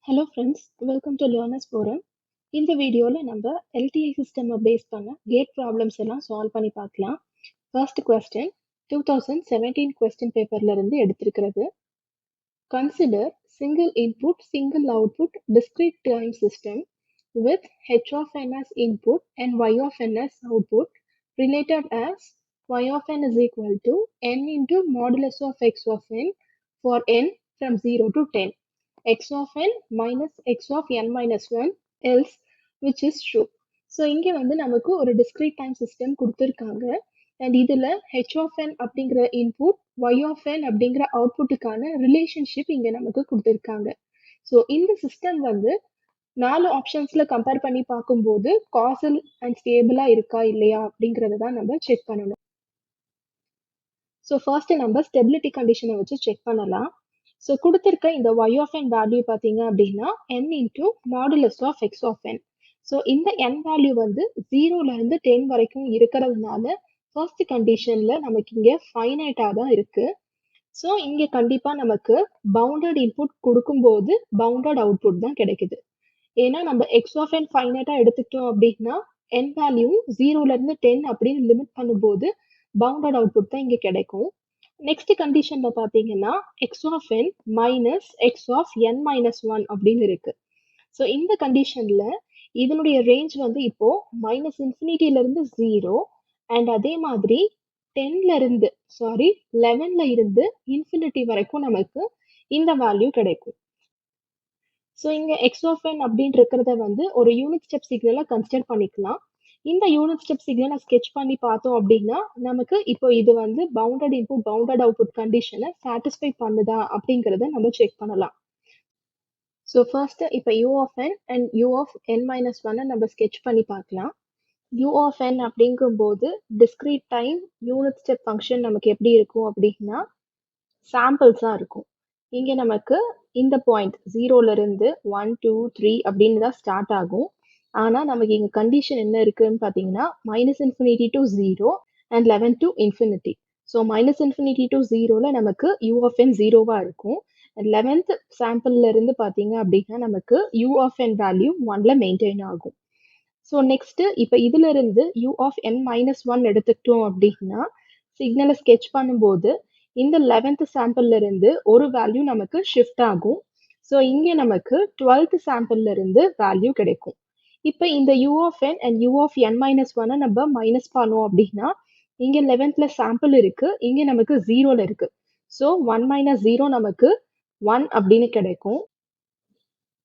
Hello friends, welcome to Learners Forum. இந்த வீடியோல நம்ம LTI system பேஸ் பண்ண கேட் ப்ராப்ளம்ஸ் எல்லாம் சால்வ் பண்ணி பார்க்கலாம். ஃபர்ஸ்ட் கொஸ்டின் 2017 கொஸ்டின் பேப்பர்ல இருந்து எடுத்திருக்கிறது. Consider single input, single output discrete time system with h of n as input and y of n as output related as y of n is equal to n into modulus of x of n for n from 0 to 10. X of n minus x of n minus 1 else which is true. So இங்கே வந்து நமக்கு ஒரு discrete time system கொடுத்துருக்காங்க and இதில் h of n அப்படிங்கிற input y of n அப்படிங்கிற அவுட்புட்டுக்கான relationship இங்கே நமக்கு கொடுத்துருக்காங்க. ஸோ இந்த சிஸ்டம் வந்து 4 ஆப்ஷன்ஸில் கம்பேர் பண்ணி பார்க்கும்போது காசல் அண்ட் ஸ்டேபிளாக இருக்கா இல்லையா அப்படிங்கிறத தான் நம்ம செக் பண்ணணும். ஸோ ஃபர்ஸ்ட் நம்ம ஸ்டெபிலிட்டி கண்டிஷனை வச்சு செக் பண்ணலாம். ஸோ கொடுத்துருக்க இந்த y of n வேல்யூ பார்த்தீங்க அப்படின்னா n into modulus of x of n. So இந்த n வேல்யூ வந்து 0லேருந்து 10 வரைக்கும் இருக்கிறதுனால ஃபர்ஸ்ட் கண்டிஷனில் நமக்கு இங்கே ஃபைனைட்டாக தான் இருக்குது. ஸோ இங்கே கண்டிப்பாக நமக்கு பவுண்டட் இன்புட் கொடுக்கும்போது பவுண்டட் அவுட்புட் தான் கிடைக்குது. ஏன்னா நம்ம எக்ஸ் ஆஃப் n ஃபைனைட்டாக எடுத்துக்கிட்டோம் அப்படின்னா n வேல்யூ 0லேருந்து 10 அப்படின்னு லிமிட் பண்ணும்போது பவுண்டட் அவுட்புட் தான் இங்கே கிடைக்கும். நெக்ஸ்ட் கண்டிஷன்ல பாத்தீங்கன்னா x of n minus x of n minus 1 அப்படின்னு இருக்கு. ஸோ இந்த கண்டிஷன்ல இதனுடைய ரேஞ்ச் வந்து இப்போ மைனஸ் இன்ஃபினிட்டில இருந்து 0 அண்ட் அதே மாதிரி 11ல இருந்து இன்ஃபினிட்டி வரைக்கும் நமக்கு இந்த வேல்யூ கிடைக்கும். ஸோ இங்க எக்ஸ் ஆஃப் என் அப்படின்னு இருக்கிறத வந்து ஒரு யூனிட் ஸ்டெப் சிக்னலா கன்சிடர் பண்ணிக்கலாம். இந்த யூனிட் ஸ்டெப் சிக்னலை ஸ்கெட்ச் பண்ணி பார்த்தோம் அப்படின்னா நமக்கு இப்போ இது வந்து பவுண்டட் இன்புட் பவுண்டட் அவுட்புட் கண்டிஷனை சாட்டிஸ்ஃபை பண்ணுதா அப்படிங்கிறத நம்ம செக் பண்ணலாம். ஸோ ஃபர்ஸ்ட் இப்போ u of n and u of n minus ஒன்னை நம்ம ஸ்கெட்ச் பண்ணி பார்க்கலாம். யூ ஆஃப் என் அப்படிங்கும்போது discrete time unit step function நமக்கு எப்படி இருக்கும் அப்படின்னா சாம்பிள்ஸாக இருக்கும். இங்கே நமக்கு இந்த பாயிண்ட் 0லேருந்து 1 2 3 அப்படின்னு தான் ஸ்டார்ட் ஆகும். ஆனால் நமக்கு இங்கே கண்டிஷன் என்ன இருக்குன்னு பார்த்தீங்கன்னா minus infinity to 0 and 11 to infinity. So minus infinity to 0ல் நமக்கு யூ ஆஃப் என் 0வாக இருக்கும். அண்ட் 11th சாம்பிள்ல இருந்து பார்த்தீங்க அப்படின்னா நமக்கு யூ ஆஃப் என் வேல்யூ 1ல மெயின்டைன் ஆகும். ஸோ நெக்ஸ்ட் இப்போ இதுல இருந்து யூ ஆஃப் என் மைனஸ் 1 எடுத்துக்கிட்டோம் அப்படின்னா சிக்னலை ஸ்கெட்ச் பண்ணும்போது இந்த 11th சாம்பிள்ல இருந்து ஒரு வேல்யூ நமக்கு ஷிஃப்ட் ஆகும். ஸோ இங்கே நமக்கு 12th சாம்பிள்ல இருந்து வேல்யூ கிடைக்கும். இப்போ இந்த u of n and u of n minus 1 நம்ம மைனஸ் பண்ணோம் அப்படின்னா இங்க 11th சாம்பிள் இருக்கு, இங்க நமக்கு 0ல இருக்கு. ஸோ 1 minus 0 நமக்கு 1 அப்படின்னு கிடைக்கும்.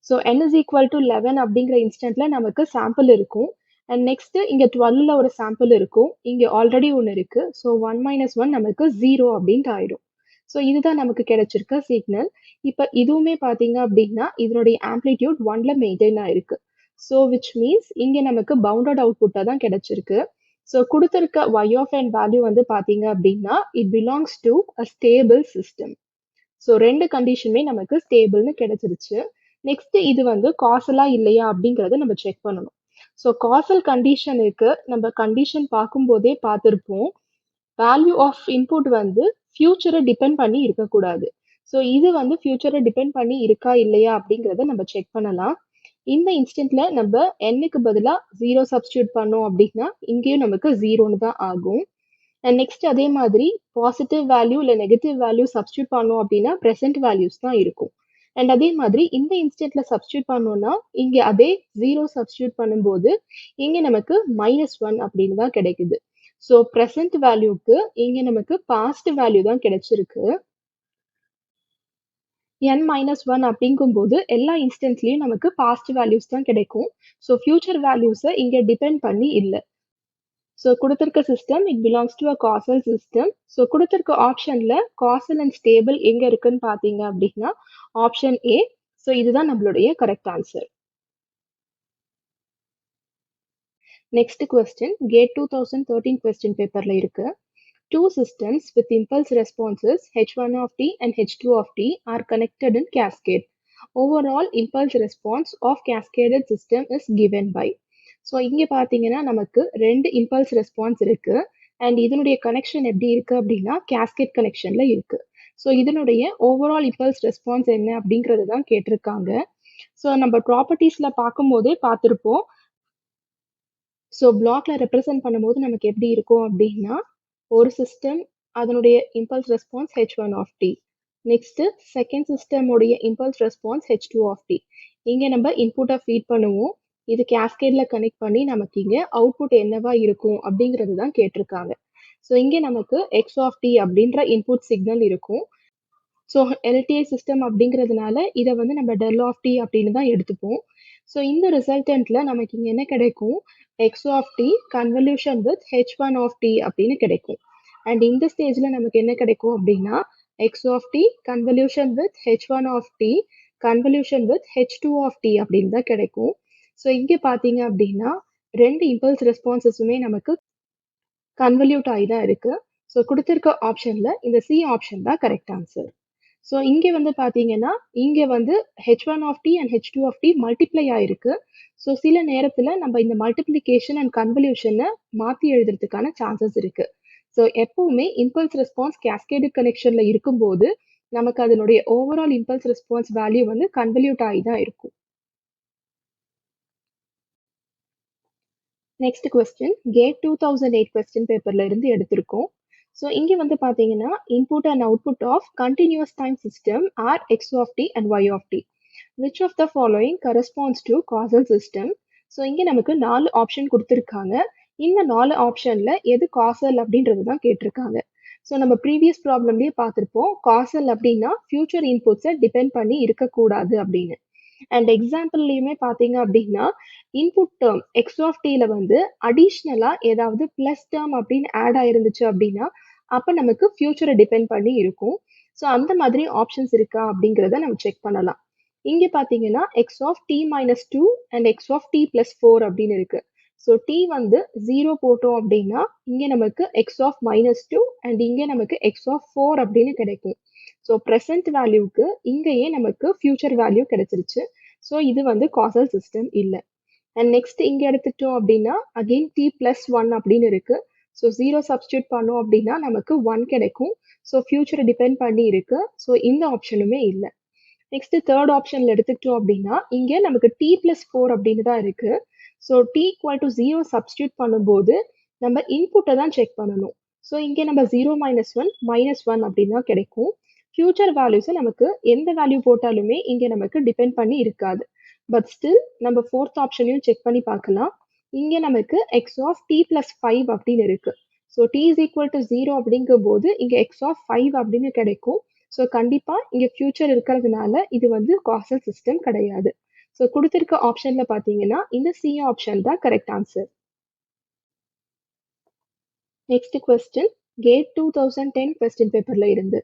So n is equal to 11 அப்படிங்கிற இன்ஸ்டன்ட்ல நமக்கு சாம்பிள் இருக்கும். அண்ட் நெக்ஸ்ட் இங்க 12ல ஒரு சாம்பிள் இருக்கும், இங்க ஆல்ரெடி ஒன்று இருக்கு. ஸோ 1 minus 1 நமக்கு 0 அப்படின்ட்டு ஆயிடும். ஸோ இதுதான் நமக்கு கிடைச்சிருக்க சிக்னல். இப்போ இதுவுமே பார்த்தீங்க அப்படின்னா இதனுடைய ஆம்ப்ளிடியூட் 1ல மெயின்டைன் ஆயிருக்கு. ஸோ விச் மீன்ஸ் இங்கே நமக்கு பவுண்டட் அவுட்புட்டாக தான் கிடைச்சிருக்கு. ஸோ கொடுத்துருக்க y of n வேல்யூ வந்து பார்த்தீங்க அப்படின்னா it belongs to a stable system. So ரெண்டு கண்டிஷனுமே நமக்கு ஸ்டேபிள்னு கிடைச்சிருச்சு. நெக்ஸ்ட் இது வந்து காசலா இல்லையா அப்படிங்கிறத நம்ம செக் பண்ணணும். ஸோ காசல் கண்டிஷனுக்கு நம்ம கண்டிஷன் பார்க்கும்போதே பார்த்துருப்போம், வேல்யூ ஆஃப் இன்புட் வந்து ஃபியூச்சரை டிபெண்ட் பண்ணி இருக்கக்கூடாது. ஸோ இது வந்து ஃபியூச்சரை டிபெண்ட் பண்ணி இருக்கா இல்லையா அப்படிங்கிறத நம்ம செக் பண்ணலாம். இந்த இன்ஸ்டன்ட்ல நம்ம n-க்கு பதிலாக 0 சப்ஸ்டியூட் பண்ணோம் அப்படின்னா இங்கேயும் நமக்கு 0ன்னு தான் ஆகும். அண்ட் நெக்ஸ்ட் அதே மாதிரி பாசிட்டிவ் வேல்யூ இல்லை நெகட்டிவ் வேல்யூ சப்ஸ்டியூட் பண்ணோம் அப்படின்னா ப்ரெசென்ட் வேல்யூஸ் தான் இருக்கும். அண்ட் அதே மாதிரி இந்த இன்ஸ்டன்ட்ல சப்ஸ்டியூட் பண்ணோம்னா இங்கே அதே 0 சப்ஸ்டியூட் பண்ணும்போது இங்கே நமக்கு -1 அப்படின்னு தான் கிடைக்குது. ஸோ ப்ரெசென்ட் வேல்யூக்கு இங்கே நமக்கு பாஸ்ட் வேல்யூ தான் கிடைச்சிருக்கு. n-1 அப்படிங்கும்போது எல்லா இன்ஸ்டன்ட்ஸ்லையும் நமக்கு பாஸ்ட் வேல்யூஸ் தான் கிடைக்கும். ஸோ ஃபியூச்சர் வேல்யூஸை இங்கே டிபெண்ட் பண்ணி இல்லை. ஸோ கொடுத்துருக்க system it belongs to a causal system. So கொடுத்துருக்க ஆப்ஷனில் காசல் அண்ட் ஸ்டேபிள் எங்கே இருக்குன்னு பார்த்தீங்க அப்படின்னா ஆப்ஷன் ஏ. ஸோ இதுதான் நம்மளுடைய correct answer. Next question GATE 2013 question பேப்பரில் இருக்கு. Two systems with impulse responses h1 of t and h2 of t are connected in cascade. Overall impulse response of cascaded system is given by. So இங்கே பார்த்தீங்கன்னா நமக்கு ரெண்டு impulse response இருக்கு and இதனுடைய connection எப்படி இருக்கு அப்படின்னா கேஸ்கேட் கனெக்ஷன்ல இருக்கு. ஸோ இதனுடைய ஓவரால் இம்பல்ஸ் ரெஸ்பான்ஸ் என்ன அப்படிங்கிறது தான் கேட்டிருக்காங்க. ஸோ நம்ம ப்ராப்பர்ட்டீஸ்ல பார்க்கும்போதே பார்த்திருப்போம். ஸோ பிளாக்ல ரெப்ரசென்ட் பண்ணும்போது நமக்கு எப்படி இருக்கும் அப்படின்னா, ஒரு சிஸ்டம் அதனுடைய impulse response H1 of t. Next second system உடைய impulse response H2 of t. இங்க நம்ம இன்புட்டை ஃபீட் பண்ணுவோம். இது கேஸ்கேட்ல கனெக்ட் பண்ணி நமக்கு இங்க அவுட்புட் என்னவா இருக்கும் அப்படிங்கிறது தான் கேட்டிருக்காங்க. ஸோ இங்க நமக்கு x ஆஃப் t அப்படின்ற இன்புட் சிக்னல் இருக்கும். ஸோ LTI சிஸ்டம் அப்படிங்கிறதுனால இதை வந்து நம்ம டெல் ஆஃப் டி அப்படின்னு தான் எடுத்துப்போம். ஸோ இந்த ரிசல்டன்ட்ல நமக்கு இங்கே என்ன கிடைக்கும், x of t convolution with H1 of t அப்படின்னு கிடைக்கும். அண்ட் இந்த ஸ்டேஜ்ல நமக்கு என்ன கிடைக்கும் அப்படின்னா, x of t convolution with H1 of t convolution with H2 of t அப்படின்னு தான் கிடைக்கும். ஸோ இங்கே பார்த்தீங்க அப்படின்னா ரெண்டு இம்பல்ஸ் ரெஸ்பான்சஸுமே நமக்கு கன்வல்யூட் ஆகி தான் இருக்கு. ஸோ கொடுத்துருக்க ஆப்ஷன்ல இந்த சி ஆப்ஷன் தான் கரெக்ட் ஆன்சர். ஸோ இங்கே வந்து பார்த்தீங்கன்னா, இங்கே வந்து H1 of t and H2 of t multiply ஆயிருக்கு. ஸோ சில நேரத்தில் நம்ம இந்த மல்டிப்ளிகேஷன் அண்ட் கன்வல்யூஷனை மாற்றி எழுதுறதுக்கான சான்சஸ் இருக்கு. ஸோ எப்பவுமே இம்பல்ஸ் ரெஸ்பான்ஸ் கேஸ்கேடு கனெக்ஷன்ல இருக்கும்போது நமக்கு அதனுடைய ஓவரால் இம்பல்ஸ் ரெஸ்பான்ஸ் வேல்யூ வந்து கன்வல்யூட் ஆகி தான் இருக்கும். நெக்ஸ்ட் கொஸ்டின் கேட் 2008 கொஸ்டின் பேப்பர்ல இருந்து எடுத்திருக்கோம். ஸோ இங்கே வந்து பார்த்தீங்கன்னா input and output of continuous time system are x of t and y of t which of the following corresponds to causal system. So இங்கே நமக்கு 4 ஆப்ஷன் கொடுத்துருக்காங்க. இந்த 4 ஆப்ஷன்ல எது காசல் அப்படின்றது தான் கேட்டிருக்காங்க. ஸோ நம்ம ப்ரீவியஸ் ப்ராப்ளம்லேயே பார்த்துருப்போம், காசல் அப்படின்னா ஃபியூச்சர் இன்புட்ஸை டிபெண்ட் பண்ணி இருக்கக்கூடாது அப்படின்னு. அண்ட் எக்ஸாம்பிள்லையுமே பார்த்தீங்க அப்படின்னா இன்புட் டேர்ம் எக்ஸ் ஆஃப் டில வந்து அடிஷ்னலா ஏதாவது பிளஸ் டேர்ம் அப்படின்னு ஆட் ஆயிருந்துச்சு அப்படின்னா அப்ப நமக்கு ஃபியூச்சரை டிபெண்ட் பண்ணி இருக்கும். ஸோ அந்த மாதிரி ஆப்ஷன்ஸ் இருக்கா அப்படிங்கிறத நம்ம செக் பண்ணலாம். இங்க பாத்தீங்கன்னா x of t minus two and x of t plus four அப்படின்னு இருக்கு. ஸோ டி வந்து 0 போட்டோம் அப்படின்னா இங்க நமக்கு x of minus two and இங்க நமக்கு எக்ஸ் ஆஃப் ஃபோர் அப்படின்னு கிடைக்கும். ஸோ ப்ரெசன்ட் வேல்யூக்கு இங்கேயே நமக்கு ஃபியூச்சர் வேல்யூ கிடைச்சிருச்சு. ஸோ இது வந்து காசல் சிஸ்டம் இல்லை. அண்ட் நெக்ஸ்ட் இங்க எடுத்துட்டோம் அப்படின்னா அகெயின் டி பிளஸ் ஒன் அப்படின்னு இருக்கு. ஸோ 0 சப்ஸ்டியூட் பண்ணோம் அப்படின்னா நமக்கு 1 கிடைக்கும். ஸோ ஃபியூச்சரை டிபெண்ட் பண்ணி இருக்கு. ஸோ இந்த ஆப்ஷனுமே இல்லை. நெக்ஸ்ட் தேர்ட் ஆப்ஷன்ல எடுத்துக்கிட்டோம் அப்படின்னா இங்க நமக்கு டி பிளஸ் ஃபோர் அப்படின்னு தான் இருக்கு. So t equal to 0 substitute பண்ணும்போது நம்ம இன்புட்டை தான் செக் பண்ணணும். ஸோ இங்கே நம்ம 0 மைனஸ் ஒன் மைனஸ் ஒன் அப்படின்னு தான் கிடைக்கும். ஃபியூச்சர் வேல்யூஸை நமக்கு எந்த வேல்யூ போட்டாலுமே இங்கே நமக்கு டிபெண்ட் பண்ணி இருக்காது. பட் ஸ்டில் நம்ம ஃபோர்த் ஆப்ஷனையும் செக் பண்ணி பார்க்கலாம். இங்கே நமக்கு x of t plus five அப்படின்னு இருக்கு. So t is equal to 0 அப்படிங்கும் போது இங்கே எக்ஸ் ஆஃப் ஃபைவ் அப்படின்னு கிடைக்கும். ஸோ கண்டிப்பா இங்க ஃபியூச்சர் இருக்கிறதுனால இது வந்து காசல் சிஸ்டம் கிடையாது. ஸோ கொடுத்திருக்க ஆப்ஷன்ல பாத்தீங்கன்னா இந்த சி ஆப்ஷன் தான் correct answer. Next question GATE 2010 question பேப்பர்ல இருந்து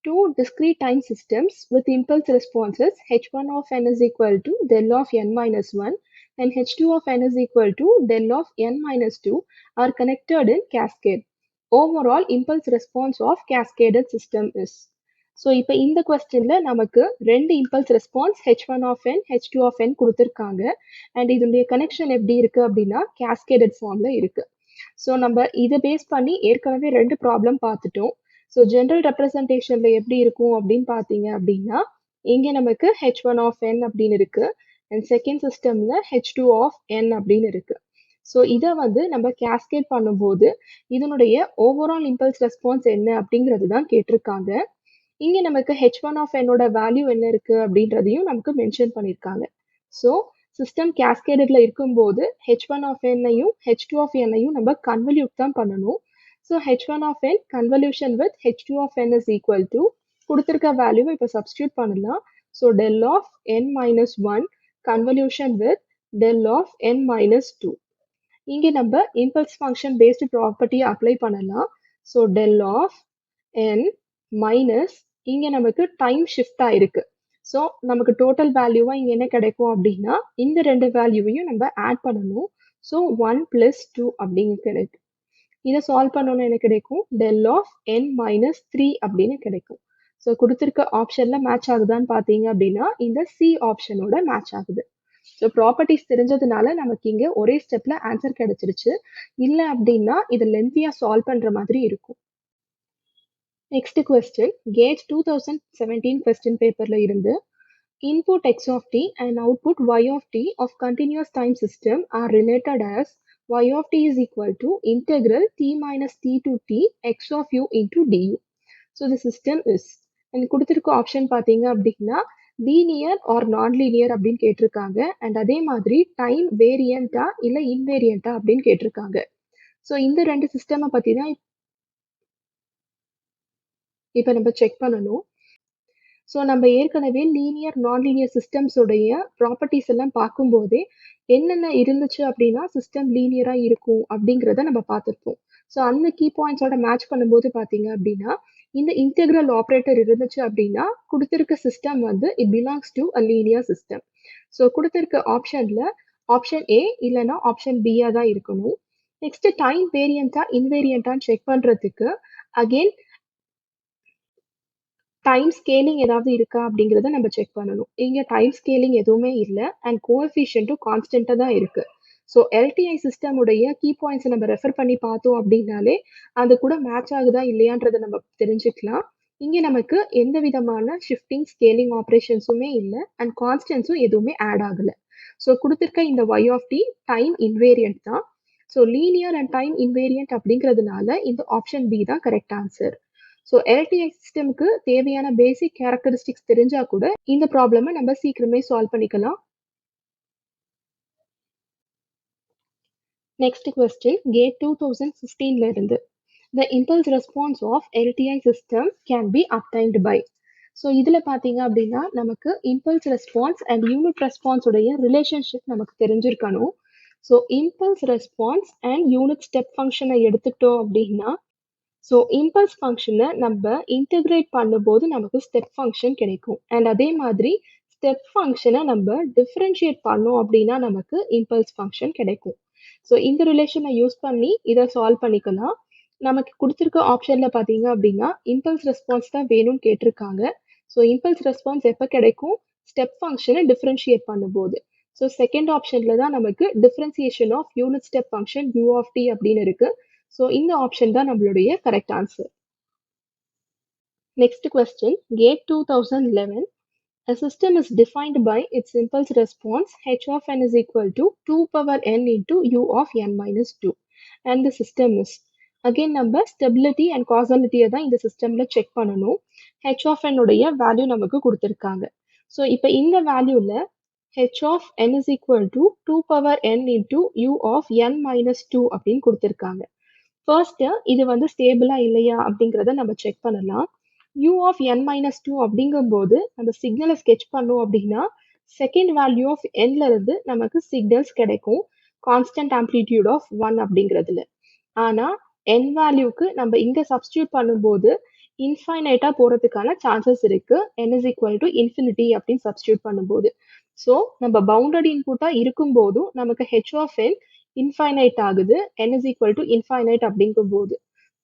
two discrete time systems with impulse responses h1 of n is equal to del of n minus 1 and h2 of n is equal to del of n minus 2 are connected in cascade. Overall impulse response of cascaded system is. So இப்போ இந்த கொஸ்டின்ல நமக்கு ரெண்டு impulse response H1 of n H2 of n கொடுத்துருக்காங்க. And இதனுடைய connection எப்படி இருக்கு அப்படின்னா கேஸ்கேடட் ஃபார்ம்ல இருக்கு. ஸோ நம்ம இதை பேஸ் பண்ணி ஏற்கனவே ரெண்டு ப்ராப்ளம் பார்த்துட்டோம். ஸோ ஜென்ரல் ரெப்ரசன்டேஷன்ல எப்படி இருக்கும் அப்படின்னு பார்த்தீங்க அப்படின்னா இங்கே நமக்கு H1 ஆஃப் n அப்படின்னு இருக்கு அண்ட் செகண்ட் சிஸ்டம்ல H2 ஆஃப் n அப்படின்னு இருக்கு. ஸோ இதை வந்து நம்ம கேஸ்கேட் பண்ணும்போது இதனுடைய ஓவரால் இம்பல்ஸ் ரெஸ்பான்ஸ் என்ன அப்படிங்கிறது தான் கேட்டிருக்காங்க. இங்க நமக்கு H1 ஆஃப் என்னோட வேல்யூ என்ன இருக்கு அப்படின்றதையும் நமக்கு மென்ஷன் பண்ணியிருக்காங்க. ஸோ சிஸ்டம் கேஸ்கேடட்ல இருக்கும்போது H1 ஆஃப் என்னையும் H2 ஆஃப் என்னையும் நம்ம கன்வல்யூட் தான் பண்ணணும். So H1 of n convolution with H2 of n is equal to கொடுத்துருக்க வேல்யூவை இப்போ சப்ஸ்டியூட் பண்ணலாம். So del of n minus one convolution with del of n minus two. இங்கே நம்ம இம்பல்ஸ் ஃபங்க்ஷன் பேஸ்டு ப்ராப்பர்ட்டியை அப்ளை பண்ணலாம். So del of n minus இங்க நமக்கு டைம் ஷிஃப்ட் ஆயிருக்கு. ஸோ நமக்கு டோட்டல் வேல்யூவா இங்க என்ன கிடைக்கும் அப்படின்னா இந்த ரெண்டு வேல்யூவையும் நம்ம ஆட் பண்ணணும். ஸோ 1 பிளஸ் 2 அப்படிங்க கிடைக்கும். இதை சால்வ் பண்ணோம்னா என்ன கிடைக்கும், டெல் ஆஃப் n மைனஸ் 3 அப்படின்னு கிடைக்கும். ஸோ கொடுத்துருக்க ஆப்ஷன்ல மேட்ச் ஆகுதான்னு பார்த்தீங்க அப்படின்னா இந்த சி ஆப்ஷனோட மேட்ச் ஆகுது. ஸோ ப்ராப்பர்ட்டிஸ் தெரிஞ்சதுனால நமக்கு இங்க ஒரே ஸ்டெப்ல ஆன்சர் கிடைச்சிருச்சு. இல்லை அப்படின்னா இதை லென்த்தியா சால்வ் பண்ற மாதிரி இருக்கும். நெக்ஸ்ட் கொஸ்டின் கேட் 2017 கொஸ்டின் பேப்பர்ல இருந்து Input x of t and output y of t of continuous time system are related as y of t is equal to integral t minus t to t x of u into du. So the system is and கொடுத்திருக்க option பார்த்தீங்க அப்படின்னா linear R நான் linear அப்படின்னு கேட்டிருக்காங்க and அதே மாதிரி time வேரியண்டா இல்லை இன்வேரியண்டா அப்படின்னு கேட்டிருக்காங்க. ஸோ இந்த ரெண்டு சிஸ்டமை பற்றி தான் இப்போ நம்ம செக் பண்ணணும். ஸோ நம்ம ஏற்கனவே லீனியர் நான் லீனியர் சிஸ்டம்ஸோடைய ப்ராப்பர்ட்டிஸ் எல்லாம் பார்க்கும்போதே என்னென்ன இருந்துச்சு அப்படின்னா சிஸ்டம் லீனியராக இருக்கும் அப்படிங்கிறத நம்ம பார்த்துருப்போம். ஸோ அந்த கீ பாயிண்ட்ஸோட மேட்ச் பண்ணும்போது பார்த்தீங்க அப்படின்னா இந்த இன்டெக்ரல் ஆப்ரேட்டர் இருந்துச்சு அப்படின்னா கொடுத்துருக்க சிஸ்டம் வந்து it belongs to a linear system. So கொடுத்துருக்க ஆப்ஷனில் ஆப்ஷன் ஏ இல்லைன்னா ஆப்ஷன் பியாக தான் இருக்கணும். நெக்ஸ்ட் டைம் வேரியண்டா இன்வேரியண்டான்னு செக் பண்ணுறதுக்கு அகெயின் டைம் ஸ்கேலிங் ஏதாவது இருக்கா அப்படிங்கிறத நம்ம செக் பண்ணணும். இங்கே டைம் ஸ்கேலிங் எதுவுமே இல்லை அண்ட் கோஎஃபிஷியன்ட்டும் கான்ஸ்டண்ட்டாக தான் இருக்கு. ஸோ எல்டிஐ சிஸ்டமுடைய கீ பாயிண்ட்ஸை நம்ம ரெஃபர் பண்ணி பார்த்தோம் அப்படின்னாலே அது கூட மேட்ச் ஆகுதா இல்லையான்றதை நம்ம தெரிஞ்சுக்கலாம். இங்கே நமக்கு எந்த விதமான ஷிஃப்டிங் ஸ்கேலிங் ஆப்ரேஷன்ஸுமே இல்லை அண்ட் கான்ஸ்டன்ஸும் எதுவுமே ஆட் ஆகலை. ஸோ கொடுத்துருக்க இந்த Y of T time invariant தான். So linear and time invariant அப்படிங்கிறதுனால இந்த ஆப்ஷன் பி தான் கரெக்ட் ஆன்சர். ஸோ எல்டிஐ சிஸ்டம்க்கு தேவையான பேசிக் கேரக்டரிஸ்டிக்ஸ் தெரிஞ்சா கூட இந்த ப்ராப்ளமை நம்ம சீக்கிரமே சால்வ் பண்ணிக்கலாம். நெக்ஸ்ட் கொஸ்டின் கேட் 2015ல இருந்து the impulse response of LTI system can be obtained by. So இதில் பார்த்தீங்க அப்படின்னா நமக்கு impulse response and unit response உடைய ரிலேஷன்ஷிப் நமக்கு தெரிஞ்சிருக்கணும். So impulse response and unit step ஃபங்க்ஷனை எடுத்துக்கிட்டோம் அப்படின்னா ஸோ இம்பல்ஸ் ஃபங்க்ஷனை நம்ம இன்டகிரேட் பண்ணும்போது நமக்கு ஸ்டெப் ஃபங்க்ஷன் கிடைக்கும் அண்ட் அதே மாதிரி ஸ்டெப் ஃபங்க்ஷனை நம்ம டிஃப்ரென்ஷியேட் பண்ணோம் அப்படின்னா நமக்கு இம்பல்ஸ் ஃபங்க்ஷன் கிடைக்கும். ஸோ இந்த ரிலேஷனை யூஸ் பண்ணி இதை சால்வ் பண்ணிக்கலாம். நமக்கு கொடுத்துருக்க ஆப்ஷனில் பார்த்தீங்க அப்படின்னா இம்பல்ஸ் ரெஸ்பான்ஸ் தான் வேணும்னு கேட்டிருக்காங்க. ஸோ இம்பல்ஸ் ரெஸ்பான்ஸ் எப்போ கிடைக்கும் ஸ்டெப் ஃபங்க்ஷனை டிஃப்ரென்ஷியேட் பண்ணும்போது. ஸோ செகண்ட் ஆப்ஷனில் தான் நமக்கு differentiation of unit step function u of t அப்படின்னு இருக்கு. ஸோ இந்த ஆப்ஷன் தான் நம்மளுடைய correct answer. Next question GATE 2011. A system is defined by its impulse response h of n is equal to 2 power n into u of n minus 2 and the system is again நம்ம stability and காசாலிட்டியை தான் இந்த சிஸ்டம்ல check பண்ணணும். H of என் உடைய value நமக்கு கொடுத்துருக்காங்க. So இப்போ இந்த வேல்யூல h of n is equal to 2 power n into u of n minus 2 அப்படின்னு கொடுத்துருக்காங்க. ஃபர்ஸ்ட் இது வந்து ஸ்டேபிளா இல்லையா அப்படிங்கிறத நம்ம செக் பண்ணலாம். u ஆஃப் n மைனஸ் 2 அப்படிங்கும்போது நம்ம சிக்னலை ஸ்கெச் பண்ணோம் அப்படின்னா செகண்ட் வேல்யூ ஆஃப் nல இருந்து நமக்கு சிக்னல்ஸ் கிடைக்கும் கான்ஸ்டன்ட் ஆம்ப்ளிடியூட் ஆஃப் 1 அப்படிங்கிறதுல. ஆனால் n வேல்யூக்கு நம்ம இங்கே சப்ஸ்டியூட் பண்ணும்போது இன்ஃபைனைட்டாக போகிறதுக்கான சான்சஸ் இருக்கு n is equal to infinity அப்படின்னு சப்ஸ்டியூட் பண்ணும்போது. ஸோ நம்ம பவுண்டட் இன்புட்டாக இருக்கும்போதும் நமக்கு ஹெச் ஆஃப் என் இன்ஃபைனைட் ஆகுது n is equal to infinite அப்படிங்கும்போது.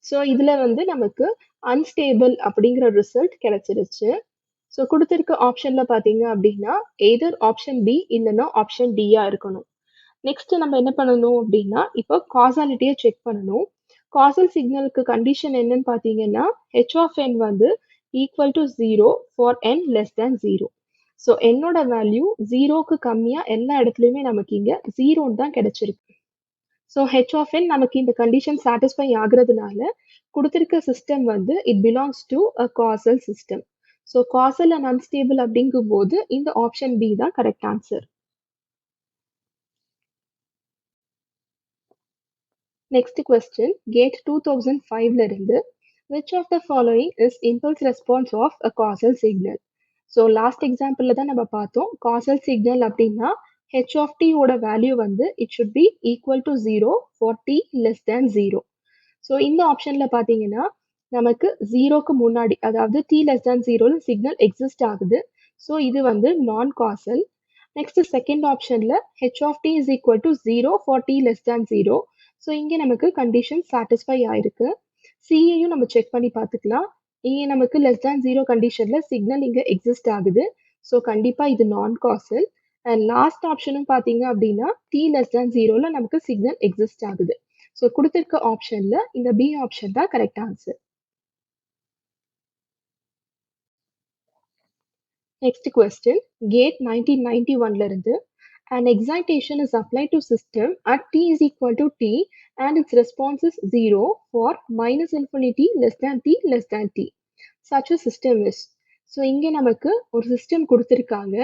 ஸோ இதில் வந்து நமக்கு அன்ஸ்டேபிள் அப்படிங்கிற ரிசல்ட் கிடைச்சிருச்சு. ஸோ கொடுத்துருக்க ஆப்ஷனில் பார்த்தீங்க அப்படின்னா எய்தர் ஆப்ஷன் பி இல்லைன்னா ஆப்ஷன் டியா இருக்கணும். நெக்ஸ்ட் நம்ம என்ன பண்ணணும் அப்படின்னா இப்போ காசாலிட்டியை செக் பண்ணணும். காசல் சிக்னலுக்கு கண்டிஷன் என்னன்னு பார்த்தீங்கன்னா ஹெச் ஆஃப் என் வந்து equal to 0 for n less than 0. So என்னோட வேல்யூ 0க்கு கம்மியாக எல்லா இடத்துலையுமே நமக்கு இங்கே 0 தான் கிடைச்சிருக்கு. ஸோ ஹெச் ஆஃப் என் நமக்கு இந்த கண்டிஷன் சாட்டிஸ்ஃபை ஆகுறதுனால கொடுத்துருக்க சிஸ்டம் வந்து it belongs to a causal system. So causal and unstable அப்படிங்கும்போது இந்த ஆப்ஷன் பி தான் correct answer. Next question GATE 2005ல இருந்து which of the following is impulse response of a causal signal. So last எக்ஸாம்பிளில் தான் நம்ம பார்த்தோம் causal signal அப்படின்னா h of t ஓட வேல்யூ வந்து it should be equal to 0 for t less than 0. So இந்த ஆப்ஷனில் பார்த்தீங்கன்னா நமக்கு 0க்கு முன்னாடி அதாவது t less than 0ல சிக்னல் எக்ஸிஸ்ட் ஆகுது. ஸோ இது வந்து நான் காசல். நெக்ஸ்ட் செகண்ட் ஆப்ஷனில் h of t is equal to 0 for t less than 0. So இங்கே நமக்கு கண்டிஷன் சாட்டிஸ்ஃபை ஆயிருக்கு. சிஏயும் நம்ம செக் பண்ணி பார்த்துக்கலாம். இங்கே நமக்கு லெஸ் தேன் 0 கண்டிஷனில் சிக்னல் இங்கே எக்ஸிஸ்ட் ஆகுது. ஸோ கண்டிப்பாக இது நான் காசல். அண்ட் லாஸ்ட் ஆப்ஷனும் பார்த்தீங்க அப்படின்னா டி லெஸ் தேன் 0ல நமக்கு சிக்னல் எக்ஸிஸ்ட் ஆகுது. ஸோ கொடுத்துருக்க ஆப்ஷனில் இந்த பி ஆப்ஷன் தான் correct answer. Next question, gate 1991 ல இருந்து an excitation is applied to system at t is equal to t and its response is 0 for minus infinity less than t less than t. Such a system is. So இங்கே நமக்கு ஒரு system கொடுத்துருக்காங்க.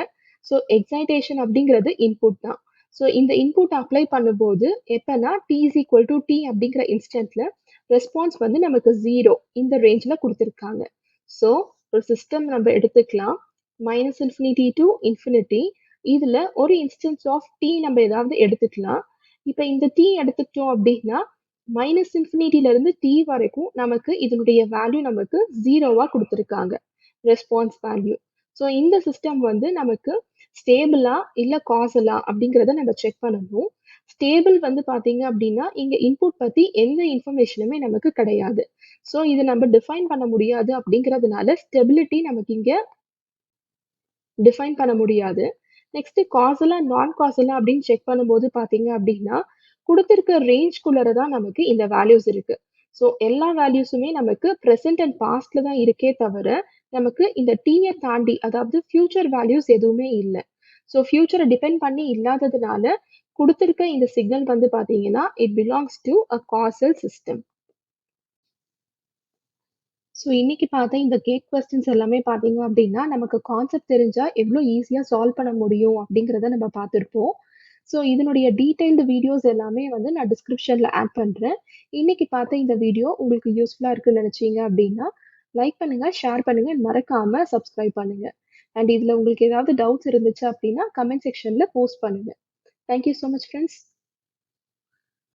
So excitation அப்படிங்கிறது input தான். So இந்த input apply பண்ணும்போது எப்போனா t is equal to t அப்படிங்கிற இன்ஸ்டன்ட்ல ரெஸ்பான்ஸ் வந்து நமக்கு 0 இந்த ரேஞ்சில் கொடுத்துருக்காங்க. ஸோ ஒரு சிஸ்டம் நம்ம எடுத்துக்கலாம் மைனஸ் இன்ஃபினிட்டி டு இன்ஃபினிட்டி. இதுல ஒரு இன்ஸ்டன்ஸ் ஆஃப் t நம்ம ஏதாவது எடுத்துக்கலாம். இப்போ இந்த t எடுத்துக்கிட்டோம் அப்படின்னா மைனஸ் இன்ஃபினிட்டில இருந்து t வரைக்கும் நமக்கு இதனுடைய வேல்யூ நமக்கு 0வா கொடுத்துருக்காங்க ரெஸ்பான்ஸ் வேல்யூ. ஸோ இந்த சிஸ்டம் வந்து நமக்கு ஸ்டேபிளா இல்ல காசலா அப்படிங்கிறத நம்ம செக் பண்ணணும். ஸ்டேபிள் வந்து பாத்தீங்க அப்படின்னா இங்க இன்புட் பத்தி எந்த இன்ஃபர்மேஷனுமே நமக்கு கிடையாது. ஸோ இதை நம்ம டிஃபைன் பண்ண முடியாது அப்படிங்கிறதுனால ஸ்டெபிலிட்டி நமக்கு இங்க டிஃபைன் பண்ண முடியாது. நெக்ஸ்ட் காசலா நான் காசலா அப்படின்னு செக் பண்ணும்போது பாத்தீங்க அப்படின்னா கொடுத்திருக்க ரேஞ்ச்குள்ளர தான் நமக்கு இந்த வேல்யூஸ் இருக்கு. ஸோ எல்லா வேல்யூஸுமே நமக்கு ப்ரெசென்ட் அண்ட் பாஸ்ட்ல தான் இருக்கே தவிர நமக்கு இந்த டீயை தாண்டி அதாவது ஃபியூச்சர் வேல்யூஸ் எதுவுமே இல்லை. ஸோ ஃபியூச்சரை டிபெண்ட் பண்ணி இல்லாததுனால கொடுத்திருக்க இந்த சிக்னல் வந்து பாத்தீங்கன்னா it belongs to a causal system. So இன்னைக்கு பார்த்த இந்த கேட் கொஸ்டின்ஸ் எல்லாமே பார்த்தீங்க அப்படின்னா நமக்கு கான்செப்ட் தெரிஞ்சா எவ்வளோ ஈஸியாக சால்வ் பண்ண முடியும் அப்படிங்கிறத நம்ம பார்த்துருப்போம். ஸோ இதனுடைய டீடைல்டு வீடியோஸ் எல்லாமே வந்து நான் டிஸ்கிரிப்ஷனில் ஆட் பண்ணுறேன். இன்னைக்கு பார்த்த இந்த வீடியோ உங்களுக்கு யூஸ்ஃபுல்லாக இருக்குன்னு நினச்சிங்க அப்படின்னா லைக் பண்ணுங்கள், ஷேர் பண்ணுங்கள், மறக்காமல் சப்ஸ்கிரைப் பண்ணுங்கள். அண்ட் இதில் உங்களுக்கு ஏதாவது டவுட்ஸ் இருந்துச்சு அப்படின்னா கமெண்ட் செக்ஷனில் போஸ்ட் பண்ணுங்கள். Thank you so much friends.